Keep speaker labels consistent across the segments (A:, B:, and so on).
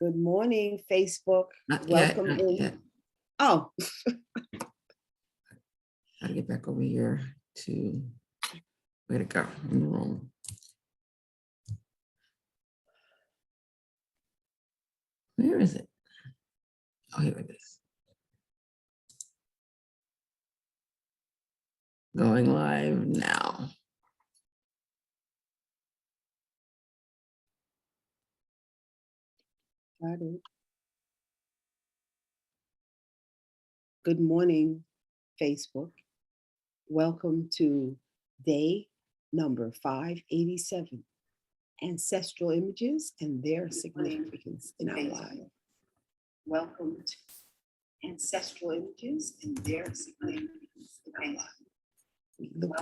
A: Good morning, Facebook.
B: Not
A: Welcome
B: yet,
A: in.
B: yet.
A: Oh,
B: Gotta get back over here to where to go in the room. Where is it? Oh, here it is. Going live now.
A: got it. Good morning, Facebook. Welcome to day number 587, Ancestral Images and Their Significance in Our Lives. Welcome to Ancestral Images and Their Significance in Our Lives.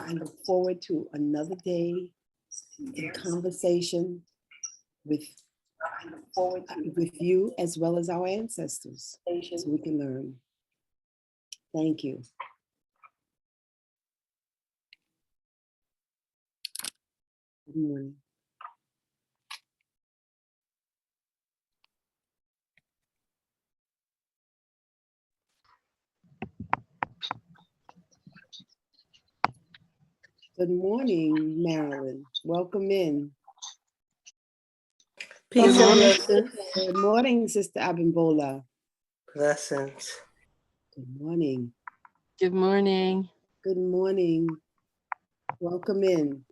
A: I look forward to another day in conversation with you as well as our ancestors, so we can learn. Thank you. Good morning. Good morning, Marilyn. Welcome in.
C: Peace and blessings.
A: Good morning, Sister Abimbola.
C: Blessings.
A: Good morning.
D: Good morning.
A: Good morning. Welcome in.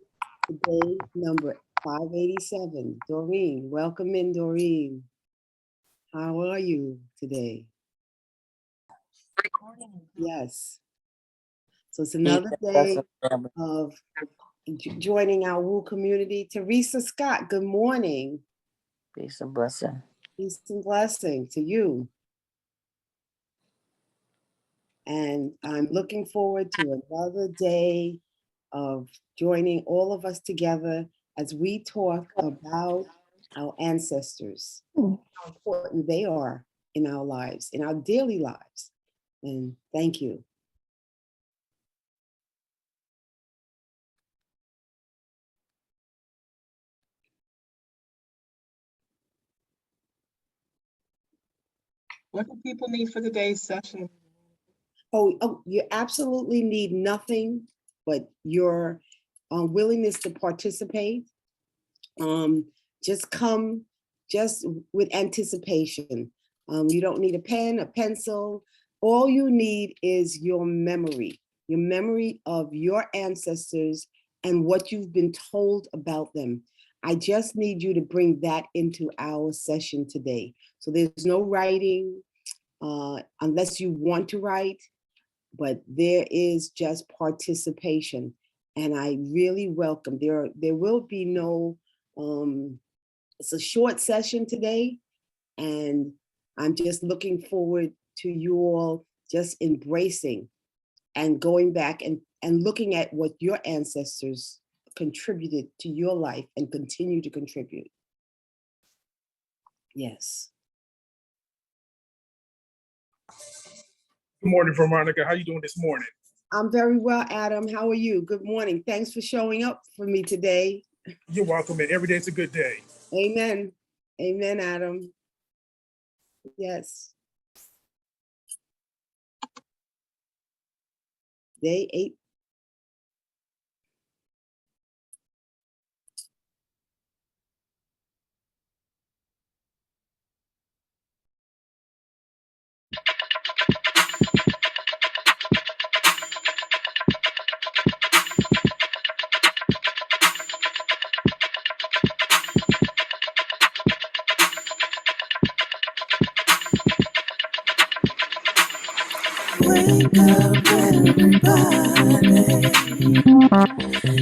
A: Day number 587. Doreen, welcome in, Doreen. How are you today? Yes. So it's another day of joining our Woo community. Teresa Scott, good morning.
C: Peace and blessing.
A: Peace and blessing to you. And I'm looking forward to another day of joining all of us together as we talk about our ancestors, how important they are in our lives, in our daily lives. And thank you.
E: What do people need for today's session?
A: Oh, you absolutely need nothing but your willingness to participate. Just come just with anticipation. You don't need a pen, a pencil. All you need is your memory of your ancestors and what you've been told about them. I just need you to bring that into our session today. So there's no writing unless you want to write, but there is just participation. And I really welcome, there will be no, it's a short session today, and I'm just looking forward to you all just embracing and going back and looking at what your ancestors contributed to your life and continue to contribute. Yes.
F: Good morning, Veronica. How you doing this morning?
A: I'm very well, Adam. How are you? Good morning. Thanks for showing up for me today.
F: You're welcome, and every day's a good day.
A: Amen. Amen, Adam. Yes. Day 8.
G: Wake up, everybody.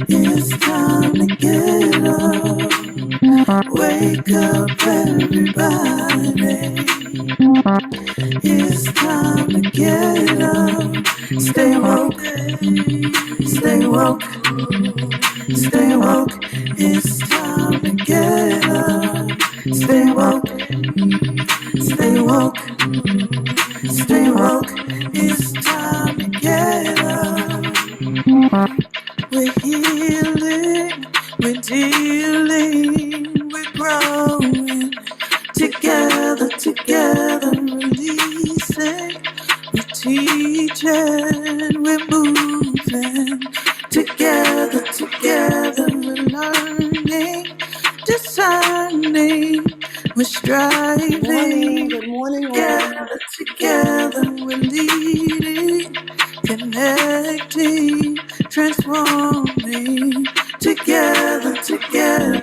G: It's time to get up. Wake up, everybody. It's time to get up. Stay woke. Stay woke. Stay woke. It's time to get up. Stay woke. Stay woke. Stay woke. It's time to get up. We're healing, we're dealing, we're growing Together, together, releasing. We're teaching, we're moving. Together, together, we're learning, discerning, we're striving.
A: Good morning, all.
G: Together, together, we're leading, connecting, transforming. Together, together.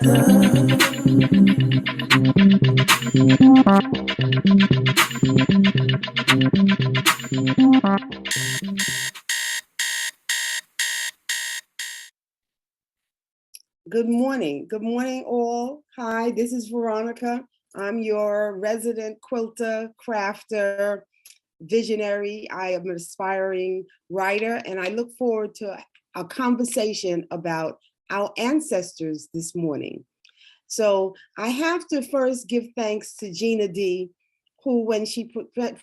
A: Good morning. Good morning, all. Hi, this is Veronica. I'm your resident quilter, crafter, visionary. I am an aspiring writer, and I look forward to a conversation about our ancestors this morning. So I have to first give thanks to Gina D, who, when she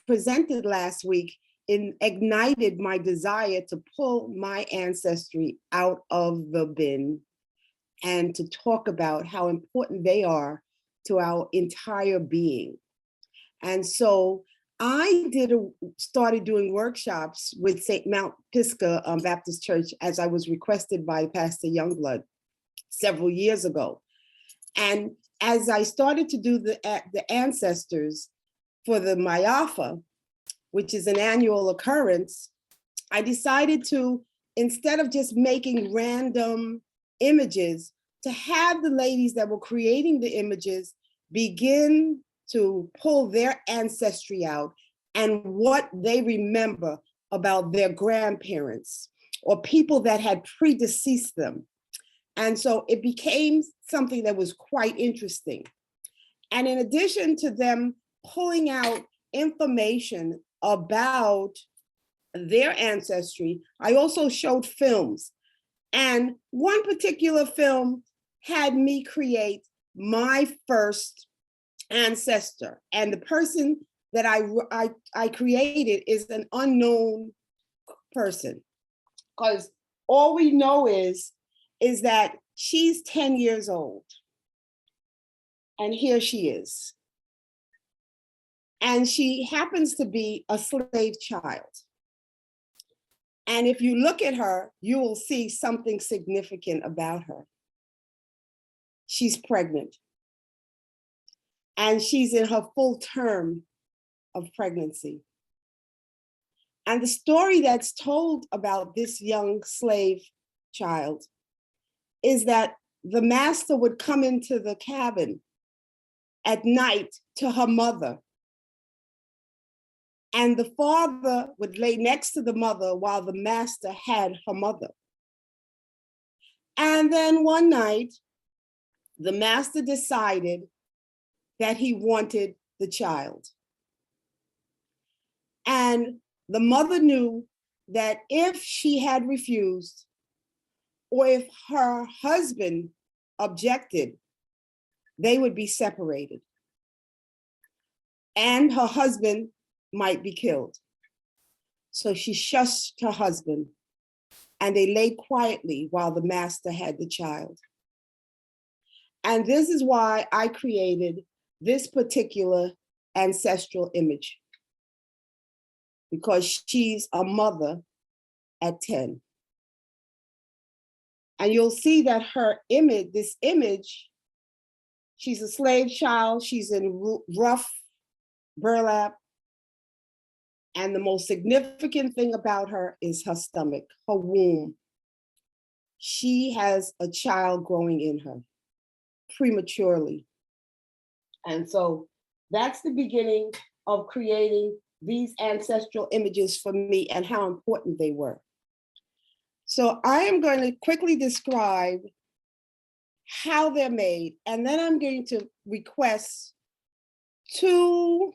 A: presented last week, ignited my desire to pull my ancestry out of the bin and to talk about how important they are to our entire being. And so I started doing workshops with St. Mount Pisgah Baptist Church, as I was requested by Pastor Youngblood several years ago. And as I started to do the ancestors for the Mayafa, which is an annual occurrence, I decided to, instead of just making random images, to have the ladies that were creating the images begin to pull their ancestry out and what they remember about their grandparents or people that had predeceased them. And so it became something that was quite interesting. And in addition to them pulling out information about their ancestry, I also showed films. And one particular film had me create my first ancestor. And the person that I created is an unknown person, because all we know is that she's 10 years old. And here she is. And she happens to be a slave child. And if you look at her, you will see something significant about her. She's pregnant. And she's in her full term of pregnancy. And the story that's told about this young slave child is that the master would come into the cabin at night to her mother. And the father would lay next to the mother while the master had her mother. And then one night, the master decided that he wanted the child. And the mother knew that if she had refused, or if her husband objected, they would be separated. And her husband might be killed. So she shushed her husband, and they lay quietly while the master had the child. And this is why I created this particular ancestral image, because she's a mother at 10. And you'll see that her image, this image, she's a slave child, she's in rough burlap. And the most significant thing about her is her stomach, her womb. She has a child growing in her prematurely. And so that's the beginning of creating these ancestral images for me and how important they were. So I am going to quickly describe how they're made, and then I'm going to request 2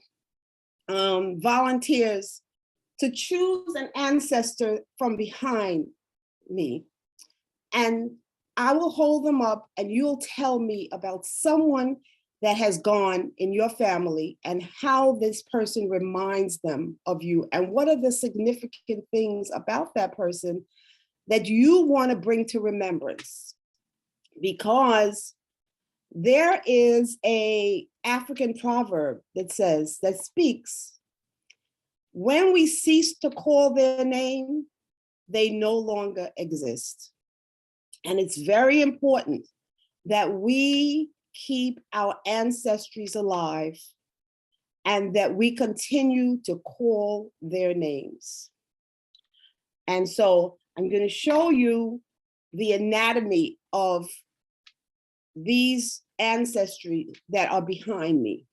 A: volunteers to choose an ancestor from behind me. And I will hold them up and you'll tell me about someone that has gone in your family and how this person reminds them of you, and what are the significant things about that person that you want to bring to remembrance. Because there is an African proverb that speaks, when we cease to call their name, they no longer exist. And it's very important that we keep our ancestries alive and that we continue to call their names. And so I'm going to show you the anatomy of these ancestry that are behind me.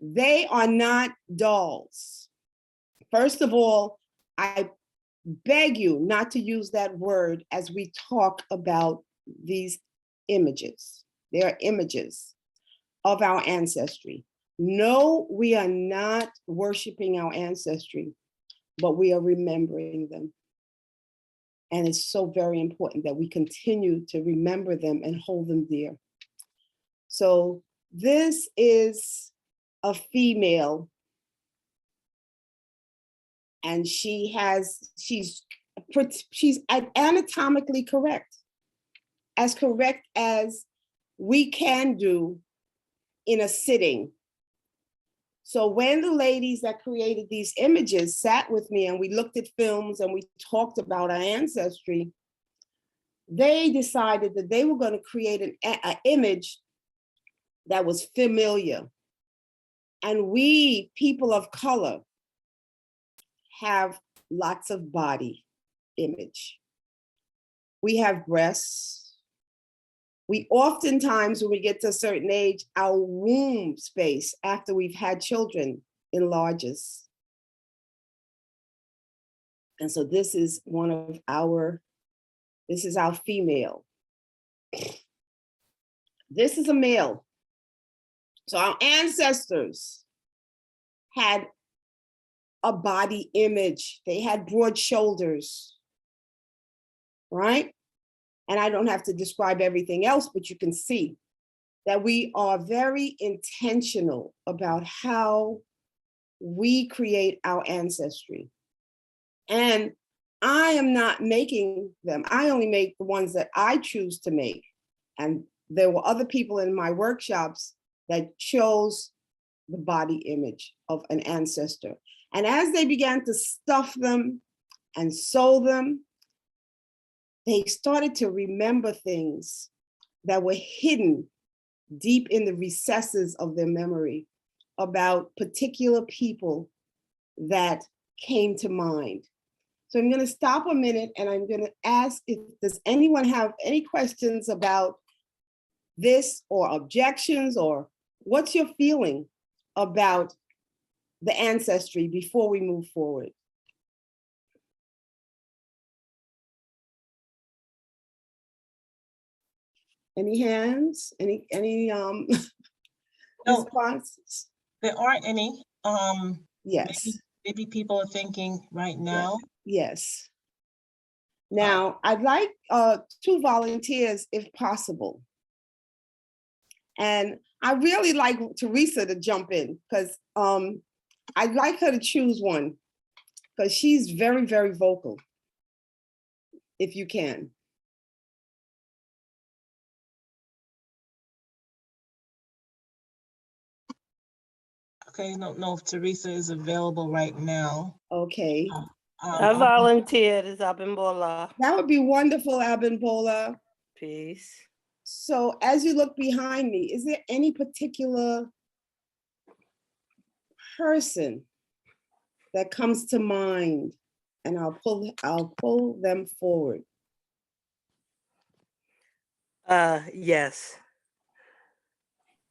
A: They are not dolls. First of all, I beg you not to use that word as we talk about these images. They are images of our ancestry. No, we are not worshiping our ancestry, but we are remembering them. And it's so very important that we continue to remember them and hold them dear. So this is a female, and she's anatomically correct as we can do in a sitting. So when the ladies that created these images sat with me and we looked at films and we talked about our ancestry, they decided that they were going to create an image that was familiar. And we, people of color, have lots of body image. We have breasts. We oftentimes, when we get to a certain age, our womb space after we've had children enlarges. And so this is our female. This is a male. So our ancestors had a body image. They had broad shoulders, right? And I don't have to describe everything else, but you can see that we are very intentional about how we create our ancestry. And I am not making them. I only make the ones that I choose to make. And there were other people in my workshops that chose the body image of an ancestor. And as they began to stuff them and sew them, they started to remember things that were hidden deep in the recesses of their memory about particular people that came to mind. So I'm going to stop a minute and I'm going to ask if does anyone have any questions about this or objections, or what's your feeling about the ancestry before we move forward? Any hands? Any
E: No.
A: responses?
E: There aren't any.
A: Yes.
E: Maybe people are thinking right now.
A: Yes. Now, I'd like 2 volunteers if possible. And I really like Teresa to jump in because I'd like her to choose one because she's very, very vocal, if you can.
E: Okay, I don't know if Teresa is available right now.
A: Okay.
C: I volunteered as Abimbola.
A: That would be wonderful, Abimbola.
C: Peace.
A: So as you look behind me, is there any particular person that comes to mind? And I'll pull them forward.
C: Yes.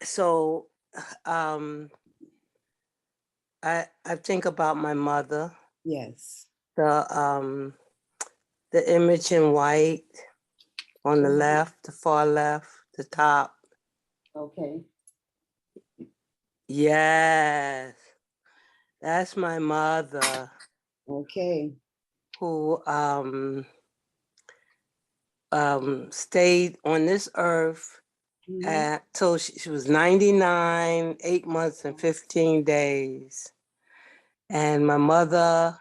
C: So I think about my mother,
A: Yes.
C: the image in white on the left, the far left, the top.
A: Okay.
C: Yes. That's my mother
A: Okay.
C: who stayed on this earth
A: Mhm.
C: till she was 99, 8 months and 15 days. And my mother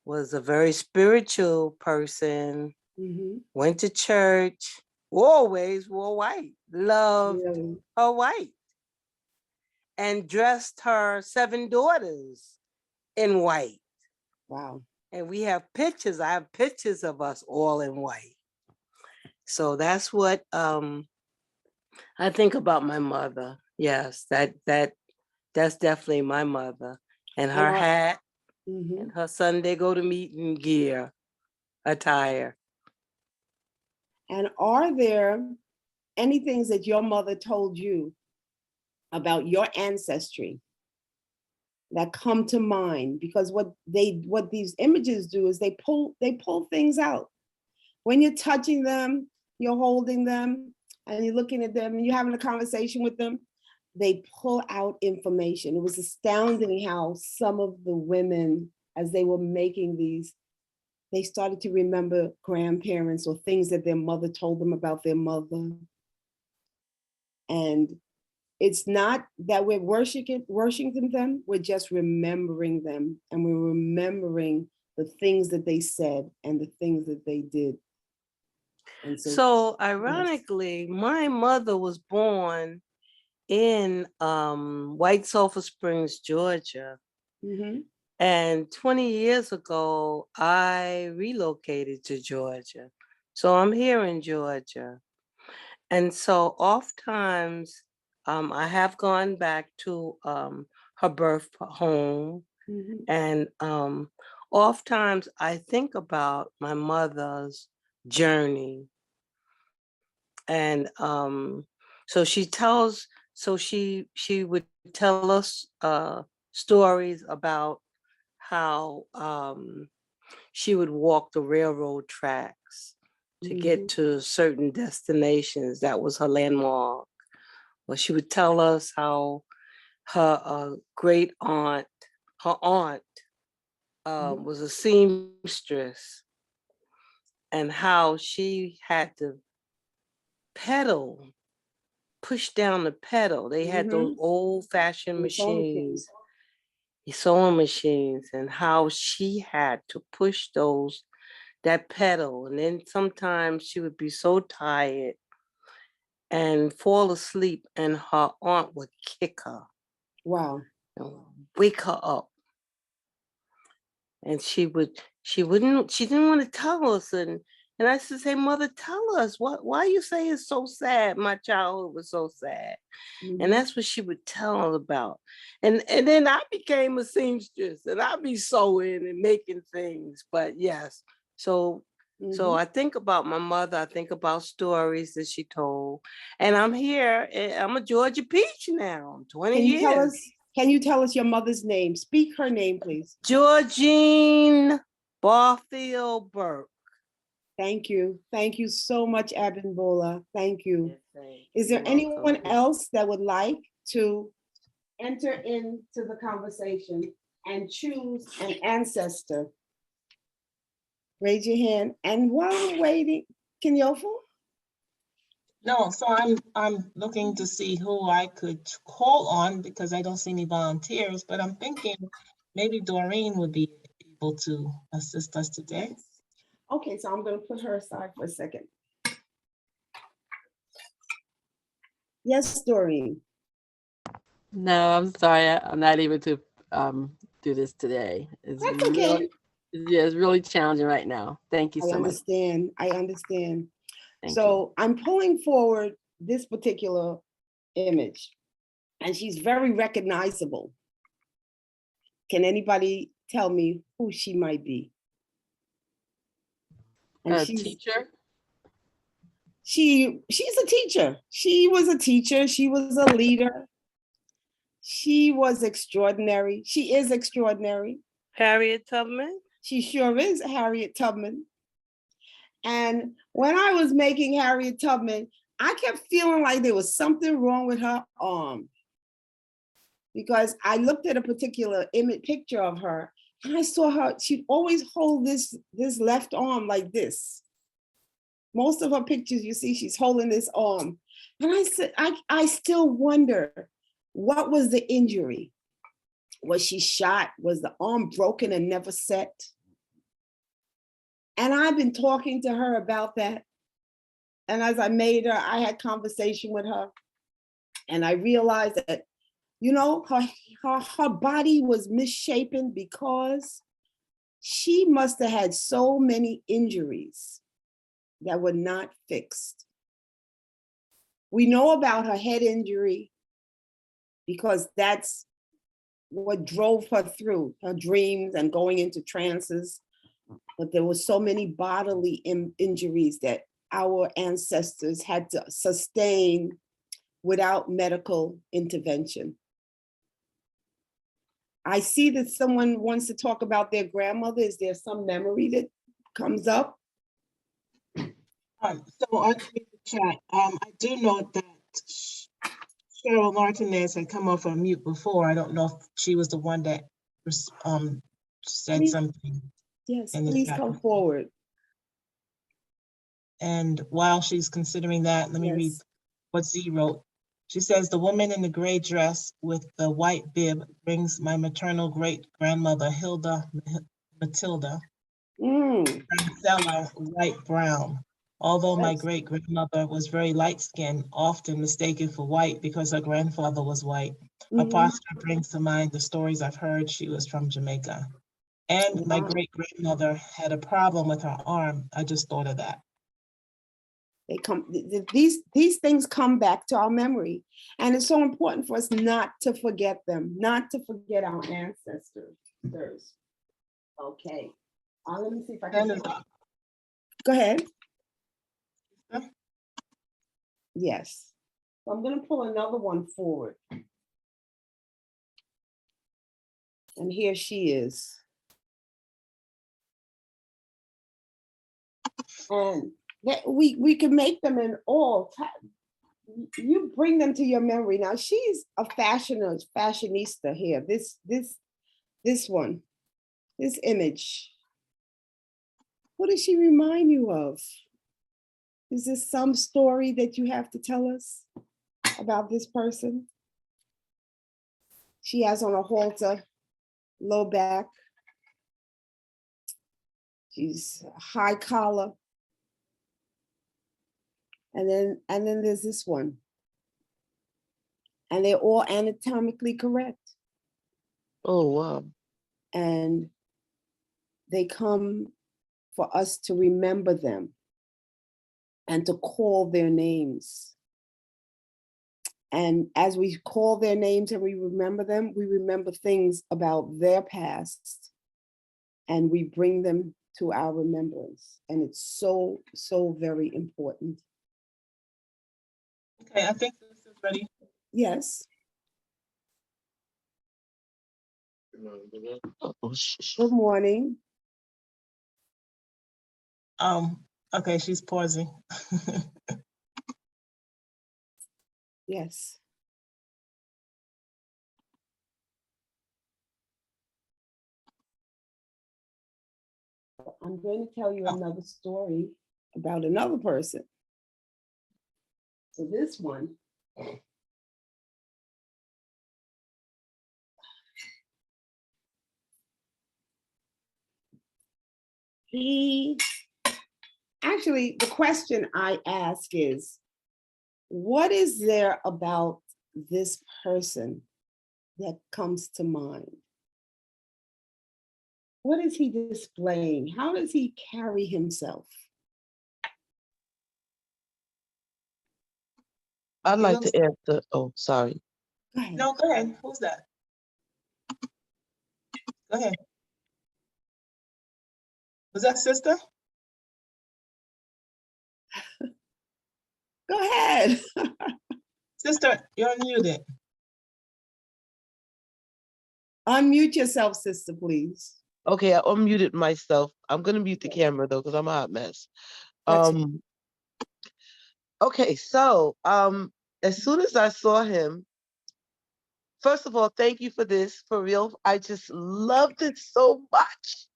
C: was a very spiritual person,
A: Mhm.
C: went to church, always wore white, loved
A: Really?
C: her white. and dressed her 7 daughters in white.
A: Wow.
C: And we have pictures. I have pictures of us all in white. So that's what I think about my mother. Yes, that's definitely my mother. And her
A: And
C: hat
A: Mhm.
C: and her Sunday go to meeting gear, attire.
A: And are there any things that your mother told you about your ancestry that come to mind? Because what these images do is they pull things out. When you're touching them, you're holding them, and you're looking at them, and you're having a conversation with them, they pull out information. It was astounding how some of the women, as they were making these, they started to remember grandparents or things that their mother told them about their mother. And it's not that we're worshiping them, we're just remembering them, and we're remembering the things that they said and the things that they did. And
C: So ironically, my mother was born in White Sulphur Springs, Georgia.
A: Mhm.
C: And 20 years ago, I relocated to Georgia. So I'm here in Georgia. And so oftentimes I have gone back to her birth home.
A: Mhm.
C: And oftentimes I think about my mother's journey. And so she would tell us stories about how she would walk the railroad tracks to get to certain destinations. That was her landmark. Or she would tell us how her great aunt, her aunt, was a seamstress, and how she had to pedal, push down the pedal. They had those old-fashioned machines, sewing machines, and how she had to push that pedal. And then sometimes she would be so tired and fall asleep, and her aunt would kick her.
A: Wow.
C: And wake her up. And she didn't want to tell us. And I said, "Hey, mother, tell us, why you say it's so sad? My childhood was so sad." And that's what she would tell us about. And then I became a seamstress, and I'd be sewing and making things. But yes, so I think about my mother. I think about stories that she told. And I'm here. I'm a Georgia peach now. 20 years.
A: Can you tell us your mother's name? Speak her name, please.
C: Georgine Barfield Burke.
A: Thank you. Thank you so much, Abimbola. Thank you.
C: Yes,
A: Is there
C: you're
A: anyone
C: welcome.
A: else that would like to enter into the conversation and choose an ancestor? Raise your hand. And while we're waiting, Kenyofu?
E: No, so I'm looking to see who I could call on because I don't see any volunteers, but I'm thinking maybe Doreen would be able to assist us today.
A: Okay, so I'm going to put her aside for a second. Yes, Doreen.
D: No, I'm sorry. I'm not able to do this today. It's
A: That's okay.
D: it's really challenging right now. Thank you
A: I
D: so much.
A: understand. I understand.
D: Thank
A: So I'm pulling forward this particular image, and she's very recognizable. Can anybody tell me who she might be? And
D: A teacher?
A: she's a teacher. She was a teacher. She was a leader. She was extraordinary. She is extraordinary.
C: Harriet Tubman.
A: She sure is Harriet Tubman. And when I was making Harriet Tubman, I kept feeling like there was something wrong with her arm. Because I looked at a particular image picture of her, and I saw her, she'd always hold this left arm like this. Most of her pictures, you see, she's holding this arm. And I said, I still wonder, what was the injury? Was she shot? Was the arm broken and never set? And I've been talking to her about that. And as I made her, I had conversation with her. And I realized that, You know, her body was misshapen because she must have had so many injuries that were not fixed. We know about her head injury because that's what drove her through her dreams and going into trances. But there were so many bodily injuries that our ancestors had to sustain without medical intervention. I see that someone wants to talk about their grandmother. Is there some memory that comes up?
E: So on the chat, I do know that Cheryl Martinez had come off on mute before. I don't know if she was the one that said
A: Please.
E: something.
A: Yes,
E: in the
A: please
E: chat.
A: come forward.
E: And while she's considering that, let me read
A: Yes.
E: what Z wrote. She says, the woman in the gray dress with the white bib brings my maternal great grandmother, Hilda Matilda, Stella, white brown. Although my
A: Yes.
E: great grandmother was very light skinned, often mistaken for white because her grandfather was white. Her posture brings to mind the stories I've heard. She was from Jamaica. And my
A: Wow.
E: great grandmother had a problem with her arm. I just thought of that.
A: They come, these things come back to our memory. And it's so important for us not to forget them, not to forget our ancestors. Okay. Let me see if I can. Go ahead. Yes. I'm going to pull another one forward. And here she is. And we can make them in all time. You bring them to your memory. Now she's a fashionista here. This one, this image. What does she remind you of? Is this some story that you have to tell us about this person? She has on a halter, low back. She's high collar. And then there's this one. And they're all anatomically correct.
H: Oh, wow.
A: And they come for us to remember them and to call their names. And as we call their names and we remember them, we remember things about their past and we bring them to our remembrance. And it's so, so very important.
E: Okay, I think this is ready.
A: Yes.
H: Oh,
A: Good morning.
E: Okay, she's pausing.
A: Yes. I'm going to tell you another story about another person. So this one, actually, the question I ask is, what is there about this person that comes to mind? What is he displaying? How does he carry himself?
H: I'd like to answer. Oh, sorry.
A: Go ahead.
E: No, go ahead. Who's that? Go ahead. Was that sister?
A: Go ahead.
E: Sister, you're unmuted.
A: Unmute yourself, sister, please.
H: Okay, I unmuted myself. I'm gonna mute the camera though, because I'm a hot mess.
A: That's
H: Okay, so as soon as I saw him, first of all, thank you for this, for real. I just loved it so much.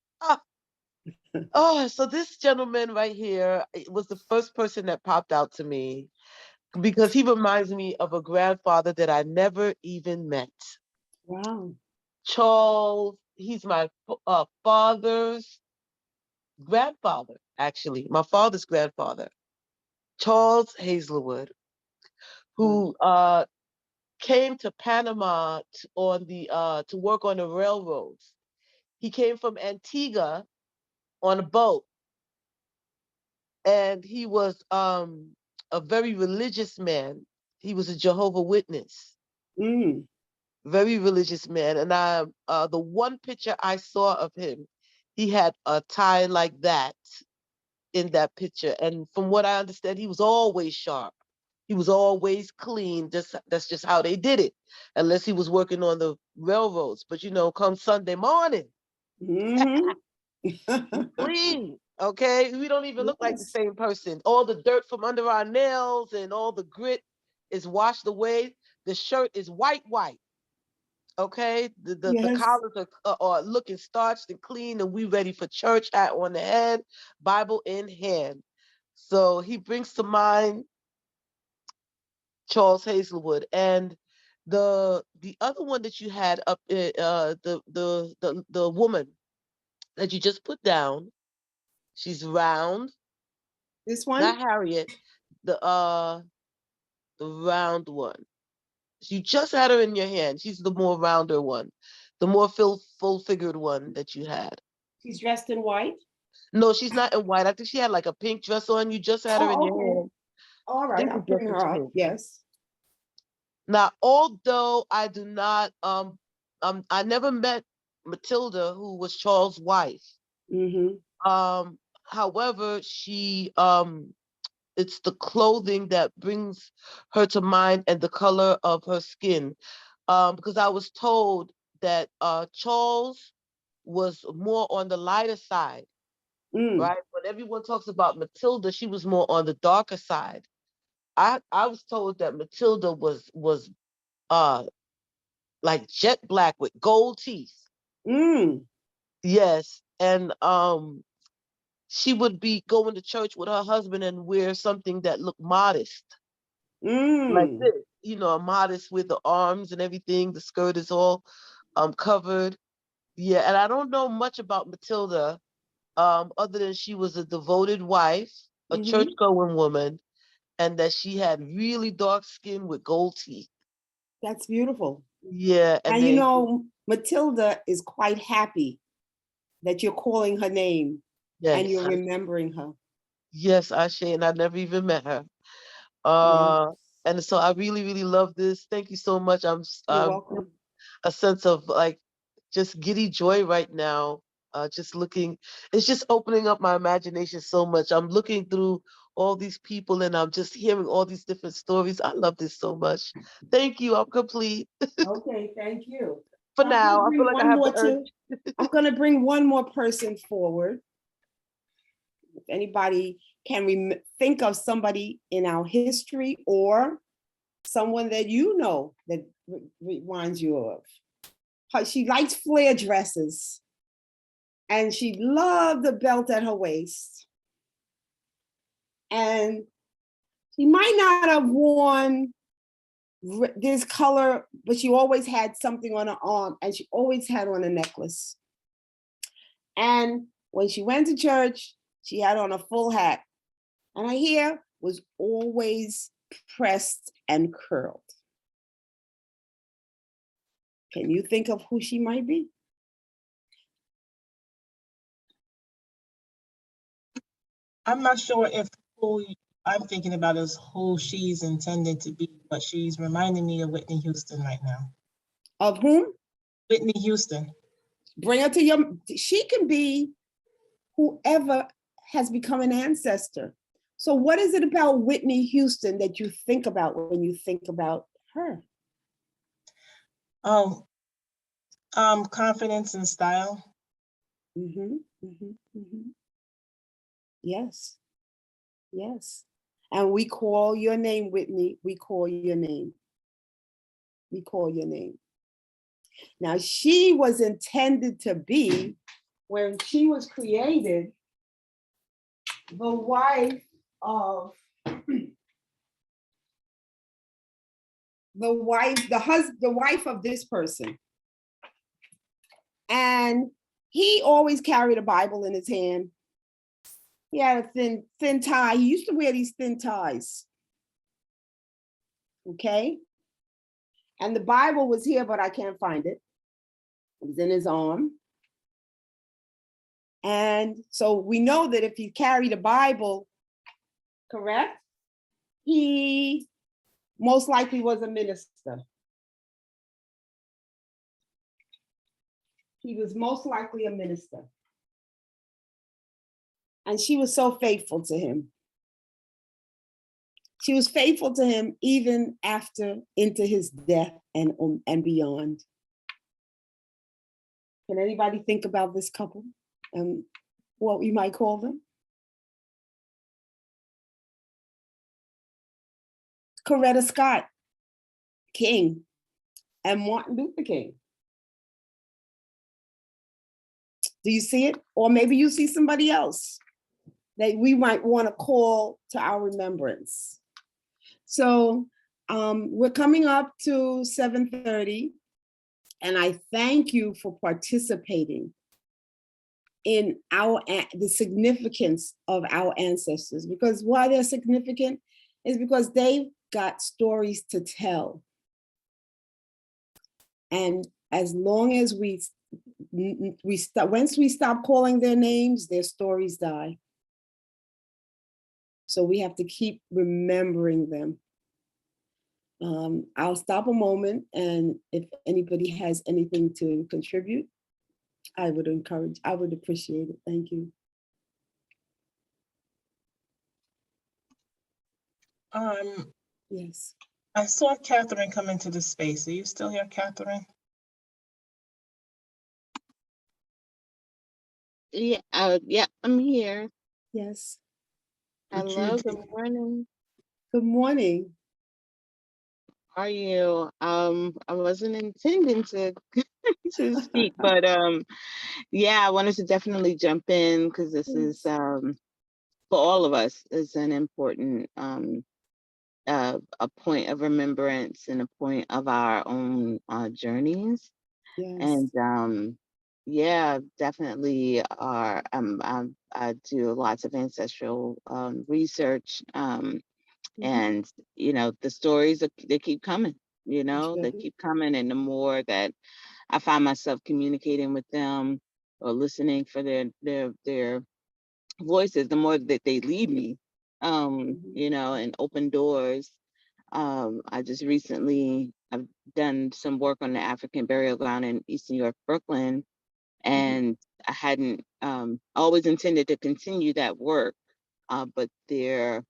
H: So this gentleman right here was the first person that popped out to me because he reminds me of a grandfather that I never even met.
A: wow.
H: Charles, he's my father's grandfather, actually, my father's grandfather, Charles Hazelwood, who came to Panama to work on the railroads. He came from Antigua on a boat, and he was a very religious man. He was a Jehovah's Witness,
A: Mm.
H: very religious man. And the one picture I saw of him, he had a tie like that in that picture. And from what I understand, he was always sharp. He was always clean. That's just how they did it, unless he was working on the railroads. But come Sunday morning,
A: Mhm.
H: clean. Okay, we don't even look like the
A: Yes.
H: same person. All the dirt from under our nails and all the grit is washed away. The shirt is white. Okay, the
A: Yes.
H: collars are looking starched and clean, and we ready for church, hat on the head, Bible in hand. So he brings to mind Charles Hazelwood. And the other one that you had up, the woman that you just put down, she's round,
A: This one?
H: not Harriet, the round one. You just had her in your hand. She's the more rounder one, the more full figured one that you had.
A: She's dressed in white?
H: No, she's not in white. I think she had like a pink dress on. You just had her in
A: Oh,
H: your
A: okay.
H: hand.
A: All
H: I
A: right,
H: think
A: I'll
H: the dress
A: bring
H: was
A: her up.
H: pink.
A: Yes.
H: Now, although I do not, I never met Matilda, who was Charles' wife.
A: Mm-hmm.
H: However, it's the clothing that brings her to mind and the color of her skin. Because I was told that Charles was more on the lighter side, right? When everyone talks about Matilda, she was more on the darker side. I was told that Matilda was like jet black with gold teeth. Yes, and she would be going to church with her husband and wear something that looked modest, like this, modest with the arms and everything. The skirt is all covered. Yeah, and I don't know much about Matilda, other than she was a devoted wife, a church-going woman, and that she had really dark skin with gold teeth.
A: That's beautiful.
H: Yeah, and
A: And Matilda is quite happy that you're calling her name and
H: yes,
A: you're remembering her.
H: yes, Ashe, and I never even met her.
A: Yeah.
H: And so I really, really love this. Thank you so much.
A: You're
H: I'm
A: welcome.
H: a sense of like just giddy joy right now. Just looking, it's just opening up my imagination so much. I'm looking through all these people and I'm just hearing all these different stories. I love this so much. Thank you. I'm complete
A: Okay, thank you.
H: for
A: I'm gonna
H: now. I feel
A: bring
H: like I
A: one
H: have
A: more
H: the urge.
A: I'm gonna bring one more person forward. If anybody can think of somebody in our history or someone that you know that reminds you of. She likes flare dresses and she loved the belt at her waist. And she might not have worn this color, but she always had something on her arm and she always had on a necklace. And when she went to church, she had on a full hat and her hair was always pressed and curled. Can you think of who she might be?
E: I'm not sure if who I'm thinking about is who she's intended to be, but she's reminding me of Whitney Houston right now.
A: Of whom?
E: Whitney Houston.
A: Bring her to she can be whoever has become an ancestor. So what is it about Whitney Houston that you think about when you think about her?
E: Confidence and style.
A: Yes, yes. And we call your name, Whitney. We call your name. We call your name. Now, she was intended to be, when she was created, the wife of the wife of this person. And he always carried a Bible in his hand. He had a thin tie. He used to wear these thin ties. Okay. And the Bible was here, but I can't find it. It was in his arm. And so we know that if he carried a Bible, correct, he most likely was a minister. He was most likely a minister. And she was so faithful to him. She was faithful to him even after into his death and beyond. Can anybody think about this couple and what we might call them? Coretta Scott King and Martin Luther King. Do you see it? Or maybe you see somebody else that we might want to call to our remembrance. So we're coming up to 7:30, and I thank you for participating in the significance of our ancestors, because why they're significant is because they've got stories to tell. And as long as once we stop calling their names, their stories die. So we have to keep remembering them. I'll stop a moment, and if anybody has anything to contribute, I would appreciate it. Thank you. Yes.
E: I saw Catherine come into the space. Are you still here, Catherine?
I: Yeah, yeah, I'm here.
A: Yes.
I: Hello, good morning.
A: Good morning.
I: How are you? I wasn't intending to to speak, but yeah, I wanted to definitely jump in because this is for all of us is an important a point of remembrance and a point of our own journeys.
A: Yes.
I: And yeah, definitely are. I do lots of ancestral research, and the stories they keep coming. They keep coming, and the more that I find myself communicating with them or listening for their voices, the more that they lead me, and open doors. I just recently I've done some work on the African burial ground in East New York, Brooklyn, and I hadn't always intended to continue that work, but they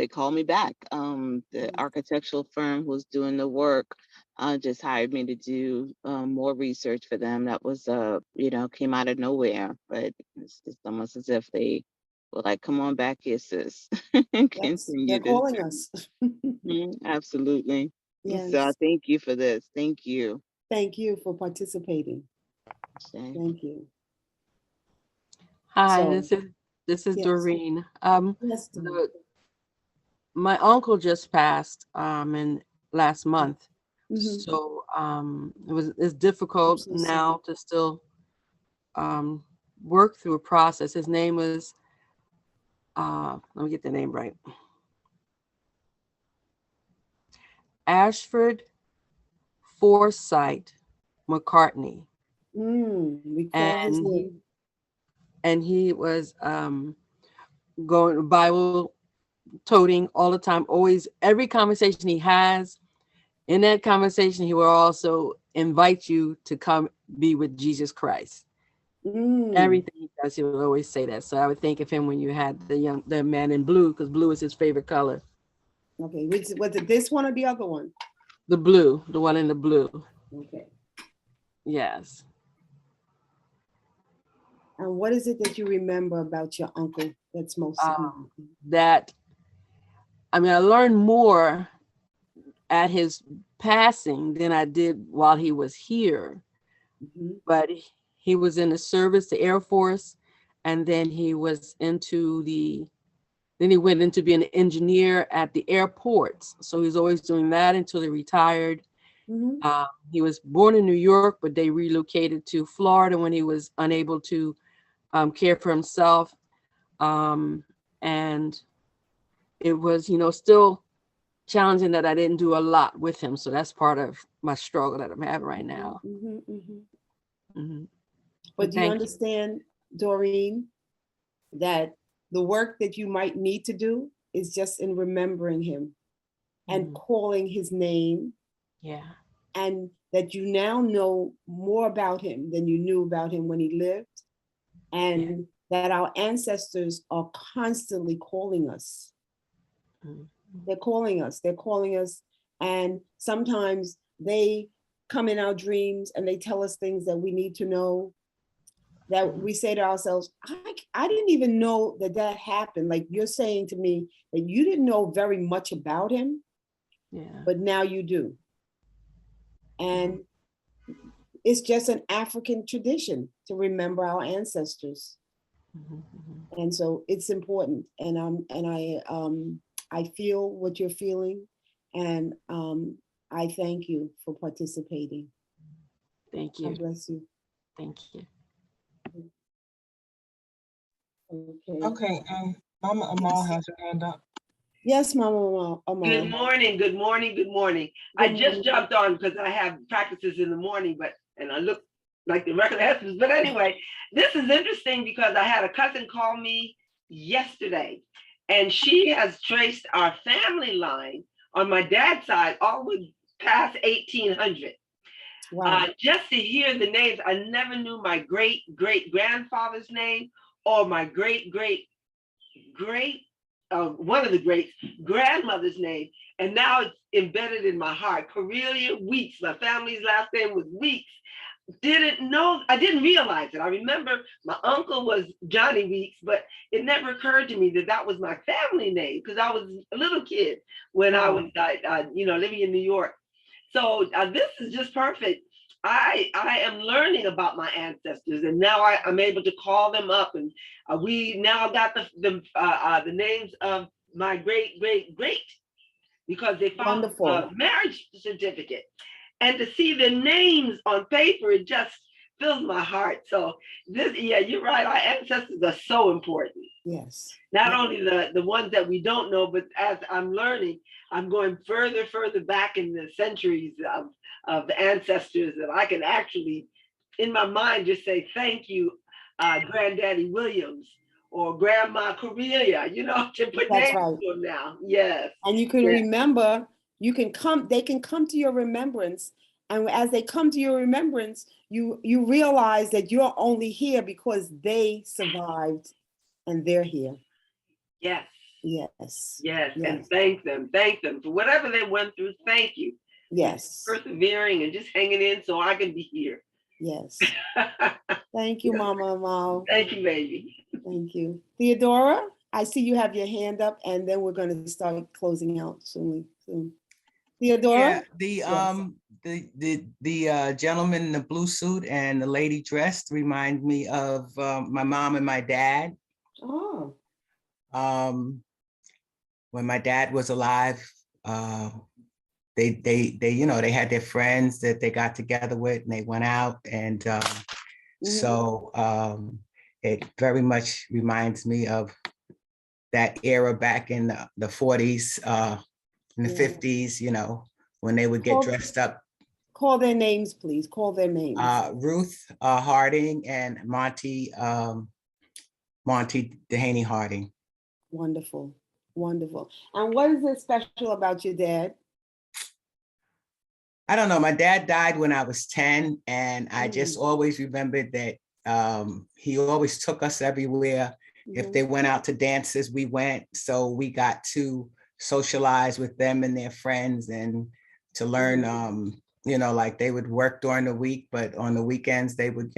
I: called me back. The architectural firm who's doing the work just hired me to do more research for them. That was came out of nowhere, but it's almost as if they were like, "Come on back here, sis." And continue
A: They're
I: this
A: calling
I: journey.
A: us.
I: Absolutely.
A: Yes.
I: So thank you for this. Thank you.
A: Thank you for participating.
I: Okay.
A: Thank you.
D: Hi,
A: So,
D: this is
A: yes.
D: Doreen.
A: Yes.
D: My uncle just passed in last month,
A: Mhm.
D: so it's difficult
A: so
D: now to still work through a process. His name was let me get the name right. Ashford Forsyth McCartney.
A: We call his name.
D: And he was going Bible toting all the time. Always, every conversation he has, in that conversation, he will also invite you to come be with Jesus Christ. Everything he does, he will always say that. So I would think of him when you had the man in blue, because blue is his favorite color.
A: Okay, was it this one or the other one?
D: The blue, the one in the blue.
A: Okay.
D: Yes.
A: And what is it that you remember about your uncle that's most significant?
D: I learned more at his passing than I did while he was here. But he was in the service, the Air Force, and then he went into being an engineer at the airports. So he's always doing that until he retired. He was born in New York, but they relocated to Florida when he was unable to care for himself. And it was, still challenging that I didn't do a lot with him. So that's part of my struggle that I'm having right now. Mhm.
A: But do you
D: thank
A: understand, Doreen, that the work that you might need to do is just in remembering him and calling his name,
D: Yeah.
A: and that you now know more about him than you knew about him when he lived, and that our ancestors are constantly calling us. They're calling us, and sometimes they come in our dreams and they tell us things that we need to know, that we say to ourselves, I didn't even know that that happened. Like you're saying to me that you didn't know very much about him, but now you do. And it's just an African tradition to remember our ancestors. And so it's important. And I feel what you're feeling, and I thank you for participating.
D: Thank you.
A: God bless you.
D: Thank you.
E: Okay, Mama Amal has her hand up.
A: Yes, Mama Amal.
J: Good morning, good morning, good morning. I just jumped on because I have practices in the morning, and I look like the record husbands. But anyway, this is interesting because I had a cousin call me yesterday, and she has traced our family line on my dad's side all the way past 1800.
A: Wow.
J: Just to hear the names, I never knew my great-great-grandfather's name or my great-great-great, one of the greats, grandmother's name. And now it's embedded in my heart. Cornelia Weeks, my family's last name was Weeks. Didn't know, I didn't realize it. I remember my uncle was Johnny Weeks, but it never occurred to me that that was my family name because I was a little kid when I was, living in New York. So this is just perfect. I am learning about my ancestors, and now I'm able to call them up, and we now got the names of my great because they found a marriage certificate, and to see the names on paper, it just fills my heart. So you're right. Our ancestors are so important.
A: Yes.
J: Not only the ones that we don't know, but as I'm learning, I'm going further back in the centuries of the ancestors that I can actually, in my mind, just say, thank you, Granddaddy Williams or Grandma Cornelia, to put names to them now. Yes.
A: And you can remember, they can come to your remembrance. And as they come to your remembrance, you realize that you're only here because they survived and they're here.
J: Yes.
A: Yes.
J: Yes. And thank them for whatever they went through. Thank you.
A: Yes.
J: Persevering and just hanging in so I can be here.
A: Yes. Thank you, Mama Amal.
J: Thank you, baby.
A: Thank you. Theodora, I see you have your hand up, and then we're going to start closing out soon. Theodora?
B: Yeah, the gentleman in the blue suit and the lady dressed remind me of my mom and my dad.
A: Oh.
B: When my dad was alive, they had their friends that they got together with, and they went out, and so it very much reminds me of that era back in the 40s, in the 50s, when they would get dressed up.
A: Call their names, please. Call their names.
B: Ruth Harding and Monty Dehaney Harding.
A: Wonderful. Wonderful. And what is it special about your dad?
B: I don't know. My dad died when I was 10, and I just always remembered that he always took us everywhere. If they went out to dances, we went. So we got to socialize with them and their friends, and to learn, like they would work during the week, but on the weekends they would,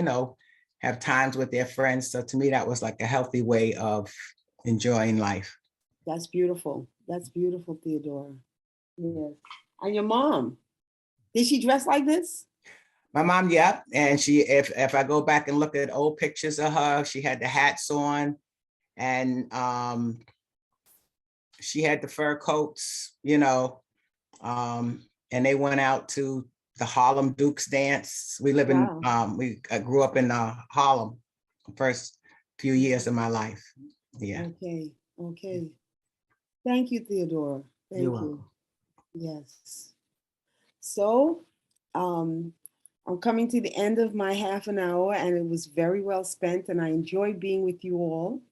B: have times with their friends. So to me, that was like a healthy way of enjoying life.
A: That's beautiful. That's beautiful, Theodora. Yes. And your mom, did she dress like this?
B: My mom, yeah. And she, if I go back and look at old pictures of her, she had the hats on, and she had the fur coats, and they went out to the Harlem Dukes dance. We live in, I grew up in Harlem the first few years of my life. Yeah.
A: Okay. Thank you, Theodora. Thank you. Yes. So, I'm coming to the end of my half an hour, and it was very well spent, and I enjoyed being with you all.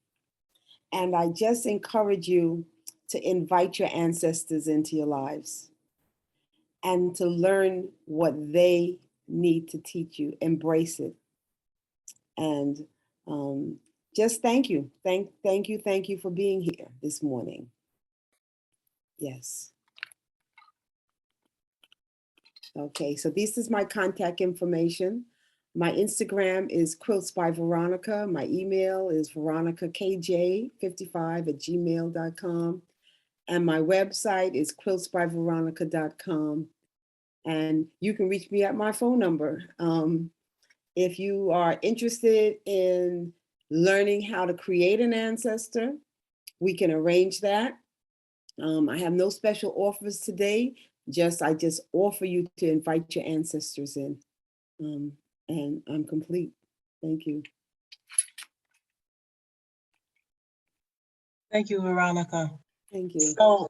A: And I just encourage you to invite your ancestors into your lives and to learn what they need to teach you. Embrace it. And just thank you. Thank you for being here this morning. Yes. Okay, so this is my contact information. My Instagram is Quilts by Veronica. My email is veronicakj55@gmail.com. And my website is quiltsbyveronica.com. And you can reach me at my phone number. If you are interested in learning how to create an ancestor, we can arrange that. I have no special offers today. I just offer you to invite your ancestors in. And I'm complete. Thank you.
E: Thank you, Veronica.
A: Thank you.
E: So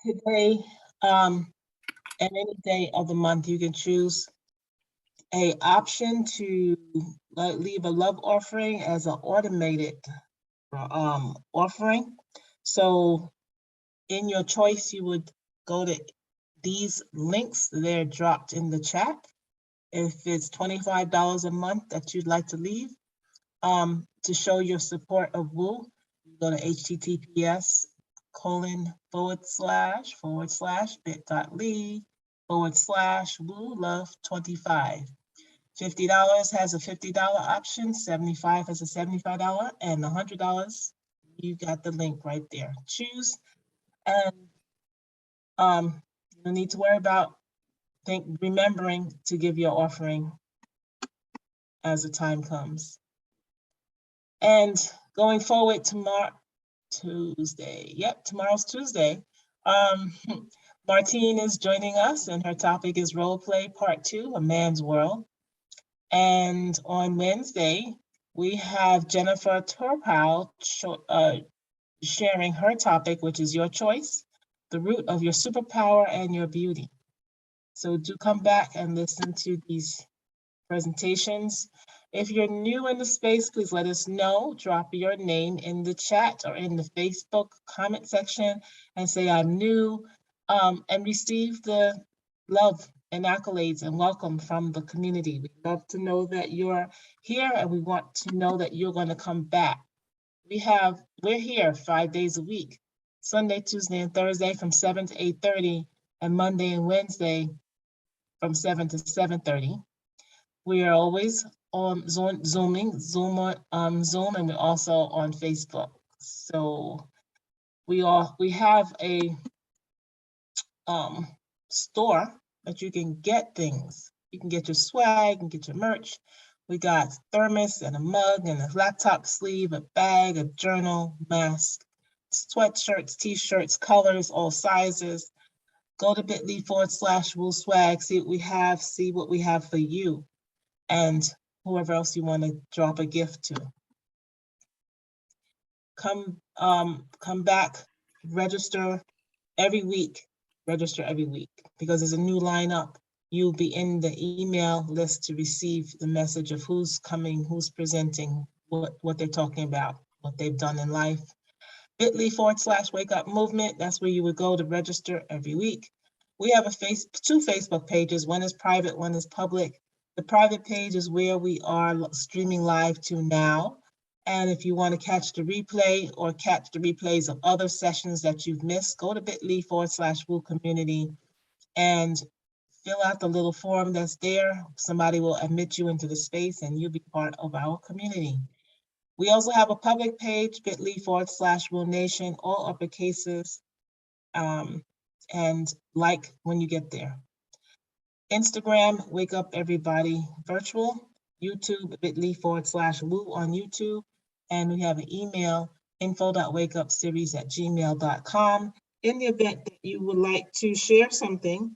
E: today, and any day of the month, you can choose a option to leave a love offering as an automated offering. So in your choice, you would go to these links. They're dropped in the chat. If it's $25 a month that you'd like to leave to show your support of WU, you go to https://bit.ly/WU love 25. $50 has a $50 option, 75 has a $75, and $100, you got the link right there. Choose, and you don't need to worry about remembering to give your offering as the time comes. And going forward, Tuesday. Yep, tomorrow's Tuesday. Martine is joining us, and her topic is Role Play Part 2, A Man's World. And on Wednesday, we have Jennifer Torpal sharing her topic, which is Your Choice, the Root of Your Superpower and Your Beauty. So do come back and listen to these presentations. If you're new in the space, please let us know. Drop your name in the chat or in the Facebook comment section and say I'm new, and receive the love and accolades and welcome from the community. We'd love to know that you're here, and we want to know that you're going to come back. We're here 5 days a week, Sunday, Tuesday, and Thursday from 7 to 8:30, and Monday and Wednesday from 7 to 7:30. We are always on Zoom, and we're also on Facebook. So we have a store that you can get things. You can get your swag and get your merch. We got thermos and a mug and a laptop sleeve, a bag, a journal, mask, sweatshirts, t-shirts, colors, all sizes. Go to bit.ly/WU swag, see what we have for you and whoever else you want to drop a gift to. Come back, register every week, because there's a new lineup. You'll be in the email list to receive the message of who's coming, who's presenting, what they're talking about, what they've done in life. bit.ly/wake up movement. That's where you would go to register every week. We have two Facebook pages. One is private, one is public. The private page is where we are streaming live to now. And if you want to catch the replay or catch the replays of other sessions that you've missed, go to bit.ly/WU community and fill out the little form that's there. Somebody will admit you into the space and you'll be part of our community. We also have a public page, bit.ly/WU Nation, all upper cases, and like when you get there. Instagram, Wake Up Everybody Virtual. YouTube, bit.ly/WU on YouTube. And we have an email, info.wakeupseries@gmail.com. In the event that you would like to share something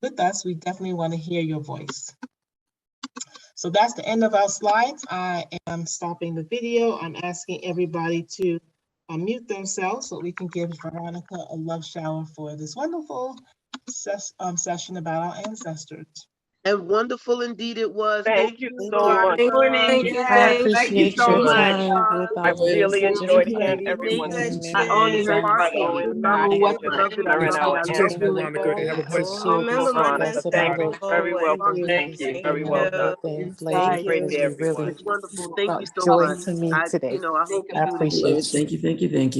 E: with us, we definitely want to hear your voice. So that's the end of our slides. I am stopping the video. I'm asking everybody to unmute themselves so we can give Veronica a love shower for this wonderful session about our ancestors.
H: And wonderful indeed it was.
K: Thank you
A: Thank
K: so
A: you.
K: much.
J: Good morning.
D: Thank you,
J: Yes,
D: thank
J: thank you
L: appreciate
J: so
L: your
J: much.
L: time with
K: I
L: our
K: really
L: ancestors.
K: enjoyed
A: you,
K: hearing
A: lady.
K: everyone's
D: I only heard
K: part
D: part of
K: on
D: it.
K: our
D: What
K: ancestors,
D: the
K: honoring our
F: Take care,
K: ancestors.
F: Veronica, and have a blessed
L: Appreciate
F: day.
L: the
K: Veronica,
L: success of
K: thank
L: our
K: you. Very welcome.
A: you.
K: Thank you. Very
L: and
K: welcome.
L: everything.
D: inside.
L: Lady,
A: Thank
K: Great day,
A: you.
L: you
K: everyone.
L: really
H: It's wonderful. Thank you
L: brought
H: so
L: joy
H: much.
L: to me today.
H: I
D: Think
L: I
D: about it.
L: appreciate you.
M: Thank you.
A: Thank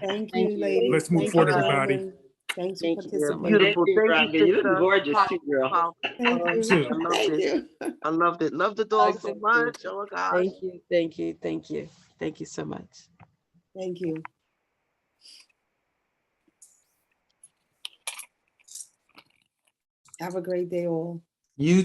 D: Thank
A: you,
D: you.
A: ladies.
F: Let's move
A: Thank you,
F: forward, everybody.
A: gentlemen. Thanks for
D: Thank you very much.
A: participating.
J: Thank
H: Beautiful.
J: you,
H: Thank you,
J: Veronica. You look
H: sister.
J: gorgeous too, girl.
H: Powerful.
A: Thank
F: You
A: you.
F: too.
H: I loved
A: Thank
H: it.
A: you.
H: I loved it. Love the dog so
D: Thank you.
H: much. Oh my gosh.
D: Thank you. Thank you. Thank you. Thank you so much.
A: Thank you. Have a great day all.
M: You